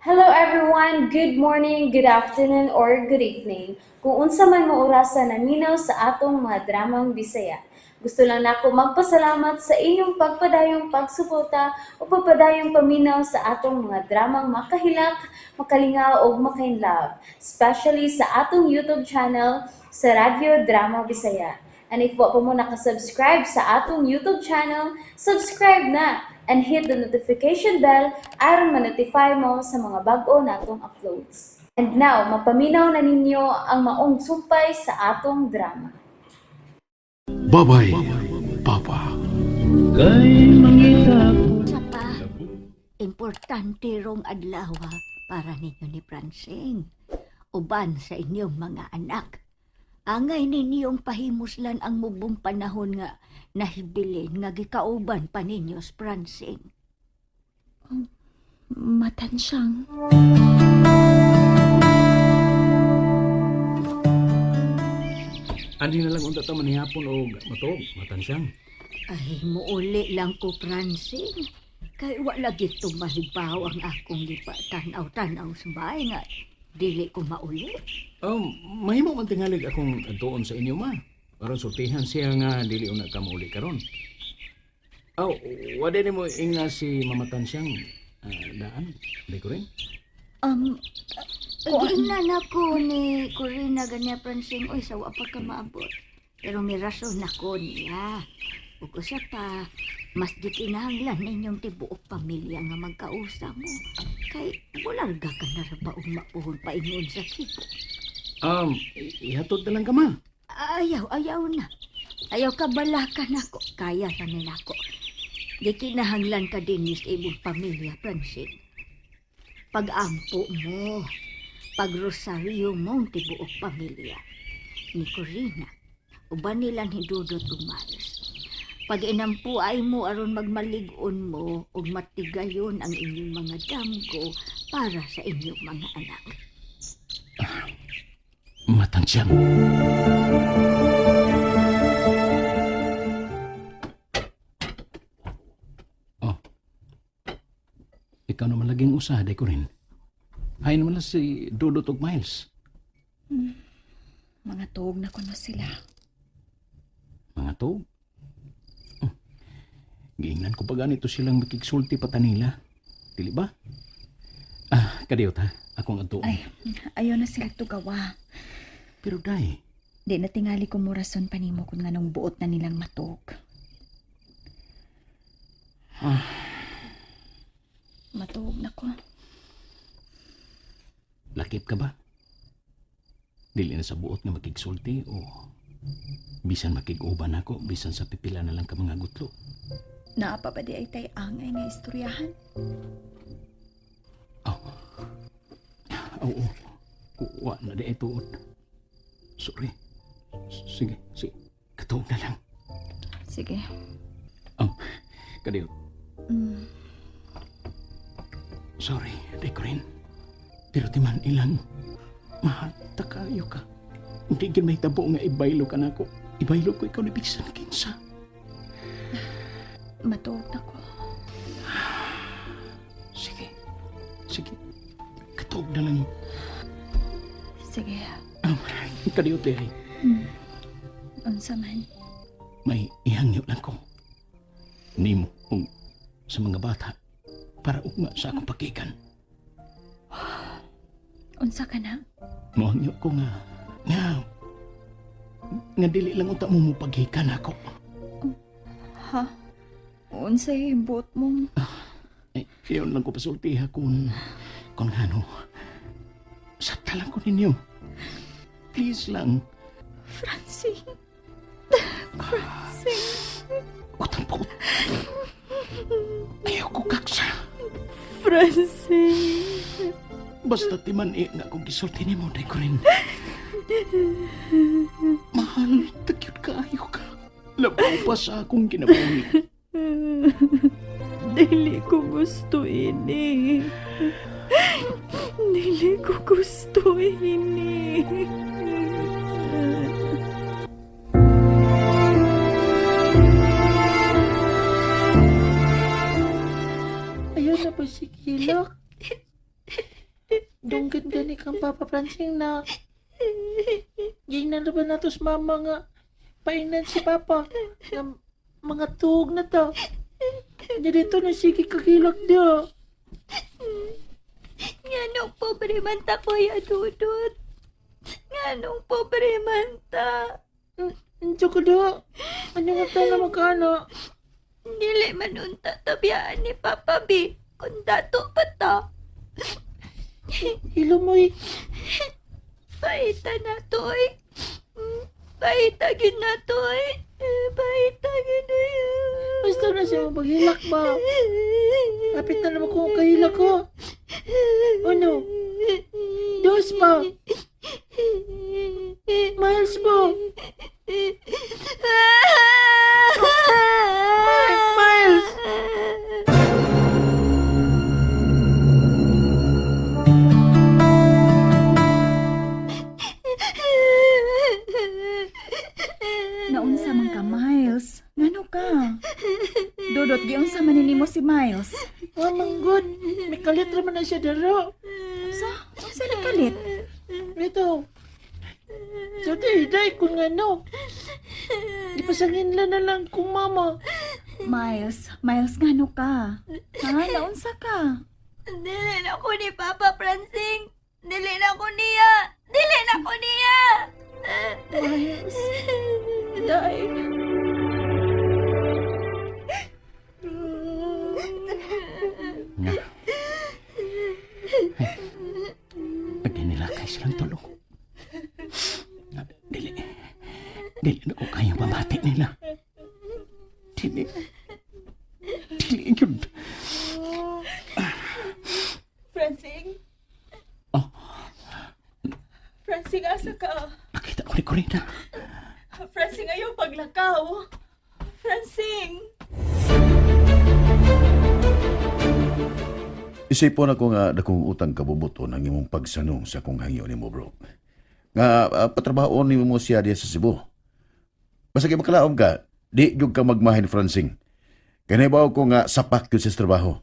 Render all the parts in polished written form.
Hello everyone, good morning, good afternoon, or good evening. Kung unsa man mo orasan naminaw sa atong mga dramang Bisaya. Gusto lang nako magpasalamat sa inyong pagpadayong pagsuporta o pagpadayong paminaw sa atong mga dramang makahilak, makalingaw o makainlove, especially sa atong YouTube channel sa Radyo Drama Bisaya. And if wa pa mo nakasubscribe sa atong YouTube channel, subscribe na and hit the notification bell aron ma-notify mo sa mga bag-o natong uploads. And now, mapaminaw na ninyo ang maong sumpay sa atong drama. Babay, Papa. Kay mangita Sa pa, importante rong adlaw para ninyo ni Francine. Uban sa inyong mga anak. Angay ninyong pahimuslan ang mubong panahon nga nahibilin nga gikauban pa ninyo sa Francine. Matansyang. Andi na lang unta ta manihapon o matog, matansyang. Ay, muuli lang ko, Francine. Kay wala gito mahibaw ang akong gipatanaw-tanaw sa bahay nga dili ko mauli. Mahimo man tingalig akong adtuon sa inyo, ma. Aron sultihan siya nga dili una ka mauli karon. Wala din mo inga si Mama Tansyang daan, di ko rin. Giingnan ako ni Corina ganya, Francine. Oy, sawa pa ka maabot. Pero may rason ako niya. Ug usa pa, mas di kinahanglan ninyong tibuok pamilya nga magkausa mo. Kay bularga ka na ra ba mapuhon paingon sa kipo. Ihatod na lang ka, ma. Ayaw na. Ayaw ka balakan ako. Kaya ra ni nako. Di kinahanglan ka din sa imong pamilya, Francine. Pag-ampo mo, pag-rosaryo mong tibuok pamilya ni Corina, uban nilang hidudot umalas. Pag inampuay mo aron magmaligon mo ug matigayon ang inyong mga damgo para sa inyong mga anak. Matansyang. Ikaw naman laging usaha, di ko rin. Hay naman na si Dudot ug Miles. Mga tuog na kuno sila. Mga to. Giingnan ko pa ganito silang makigsulti pa tanila. Dili ba? Kadiyot ha. Akong adtuon. Ay, ayaw na sila tugawa. Pero day, Di na tingali ko mo rason panimo kung nganong buot na nilang matog. Matuog na ko. lakip ka ba? Dili na sa buot nga makigsulti o bisan makiguban ako, bisan sa pipila na lang ka mga gutlo. Naapa pa di ay tay angay nga istoryahan. Oo. Wa na di ay tuod. Sorry. Sige. Katuog na lang. Sige. Kadiyot. Mm, Sorry, di ko rin. Pero di man ilang. Mahal, takayo ka. Hindi gin may tabo nga ibaylo ka na ako. Ibaylo ko ikaw na bisan kinsa. matuog na ko. Sige. Katuog na lang. Sige. Kadiyot di ay. Unsa man. May ihangyo lang ko. Nimo kung sa mga bata para ugma sa akong pakikan. Unsa ka na? Mohangyo ko nga dili lang unta mo pagikan ako. Ha? Unsa hibot mo? Ay, yun lang ko pasultiha kung ano. Sakta lang ko ninyo. Please lang. Francine. Utang po. Ayaw ko kaksa. Francine. Basta timan na kung gisulti ni mo, day ko rin. Mahal, tagyot ka, ayaw ka. Labaw pa sa akong kinabuhi. Dili ko gusto ini. Dili ko gusto ini. Ayan na ba si Kilak? Dunggit gani kang Papa Francing na. Gay na naman natos mama nga. Painan si Papa. Nga mga tuog na to. Jadi ito na sige kakilak dia. Nganong pobre man ta, Kuya Dudut. Nganong pobre man ta. Andiyo ka da. Ano nga tayo na magkana? Dili man unta tabiyaan ni Papa B. Kung dato pa ta. Hilo mo eh. Paita na to eh. Paita gid na to eh. Paita gid na yun. Basta na siya maghilak ba? Kapit na naman kung kahilak ko. Ano? Dos pa. Miles mo. Miles! Naunsa man ka, Miles? Ngano ka? Dudot, giunsa man nimo si Miles? Mamang good. May kalit naman na siya daro. Unsa ni kalit? Ito. So, day kung ano. Ipasangin na lang kung mama. Miles, ngano ka? Ha, naunsa ka? Dili na ko ni Papa Francing. Dili na ko niya. Dili na ko niya. Miles, day. Na. Nagdinilakay silang tulong. Dili na ko kayang mamati nila. Dili yun. Francing? Oh. Francing, asa ka? Nakita ko ni Corina. Francing, ayaw paglakaw. Francing! Isipon ako nga dakong utang kabubuto ng imong pagsanong sa kong hangyo ni mo, bro. Nga patrabaho ni mo siya diya sa Cebu. Basta kay makalaom ka, di gyud ka magmahin Francing. Kanibaw ko nga sapak yun sa trabaho.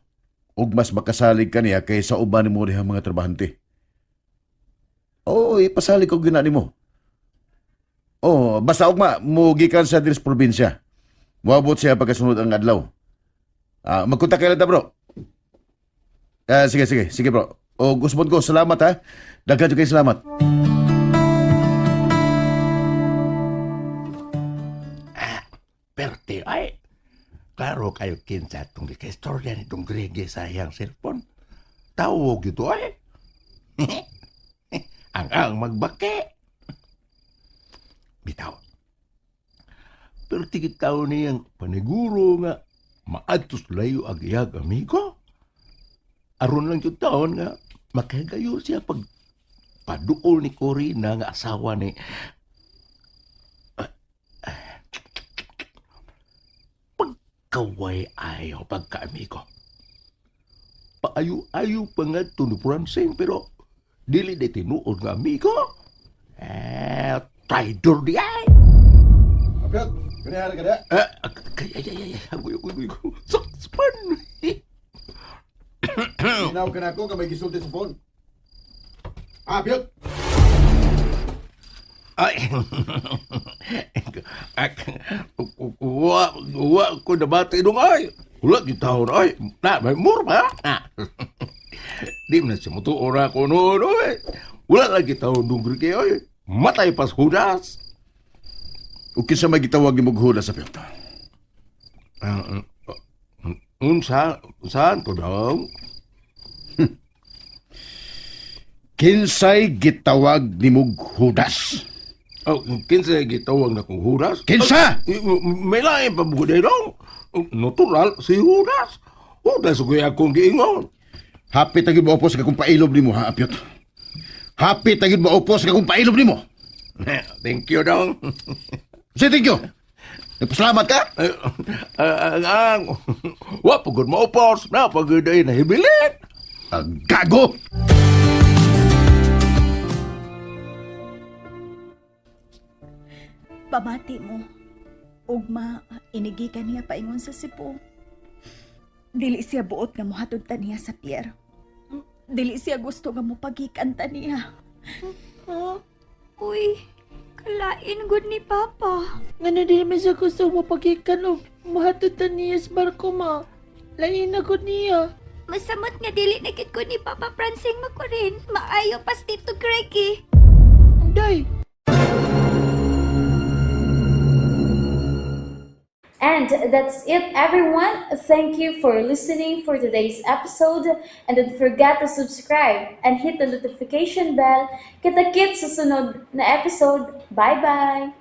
Ug mas makasalig ka niya kaysa uban mo diha mga trabahante. Oo, ipasalig ko ginani mo. Oo, basta ugma, mugikan sa diris probinsya. Muabot siya pagkasunod ang adlaw. Magkunta kayo lang ta, bro. Sige bro. O gusto ko, salamat ha. Daghan kayo salamat. Perte ay. Klaro kayo kinsa itong istorya nitong Grege sa iyang cellphone. Tawag ito ay. ang magbake. Bitaw. Pero tigit tao niyang paniguro nga maadtos layo agiyag amigo. Aron lang yung taon nga makagayo siya pag paduol ni Corina nga asawa ni pagkaway ayaw pagka-amigo. Paayo-ayo pa nga ito ni Francine pero dili na tinuod nga amigo. Traidor di ay. Apyat, ganyan ka na. Kaya, agoy. Sakspan. Sinaw ka na ako ka may gisulti sa phone. Apyat! Ay, uwa ko nabati nung ay. Wala yung taon ay. May mura ba? Di mo na siya mutuora ko noon ay. Wala lagi taon nung grike ay. Matay pas hudas. O kinsa may gitawag ni Mughuda sa Apyat? Saan to daw? Kinsay gitawag ni Mughudas? Oh, kinsa gitawag na kong hudas? Kinsa? May lain pa mo daw. Natural si hudas. Hudas ko akong giingon. Happy tagid mo opos ka kung pailob ni mo, ha, Apyat? Happy tagid mo opos ka kung pailob ni mo? Thank you dong. Say thank you. Nagpasalamat ka? Wa pagod maupos na pagod ay nahibilit. Gago! Pamati mo. Ugma, inigi ka niya paingon sa Cebu. Dili siya buot nga mohatod ta niya sa pier. dili siya gusto nga mo pagikanta niya. Ha? Uy, kalain gud ni Papa. Nga na din naman siya gusto mo pagikan o mahatod na niya sa barko ma. Lain na ko niya. Masamot nga dili na gid ko ni Papa Pransing makurin. Maayo pas Tito Greggy. Day, And that's it, everyone. Thank you for listening for today's episode. And don't forget to subscribe and hit the notification bell. Kita-kits sa sunod na episode. Bye-bye!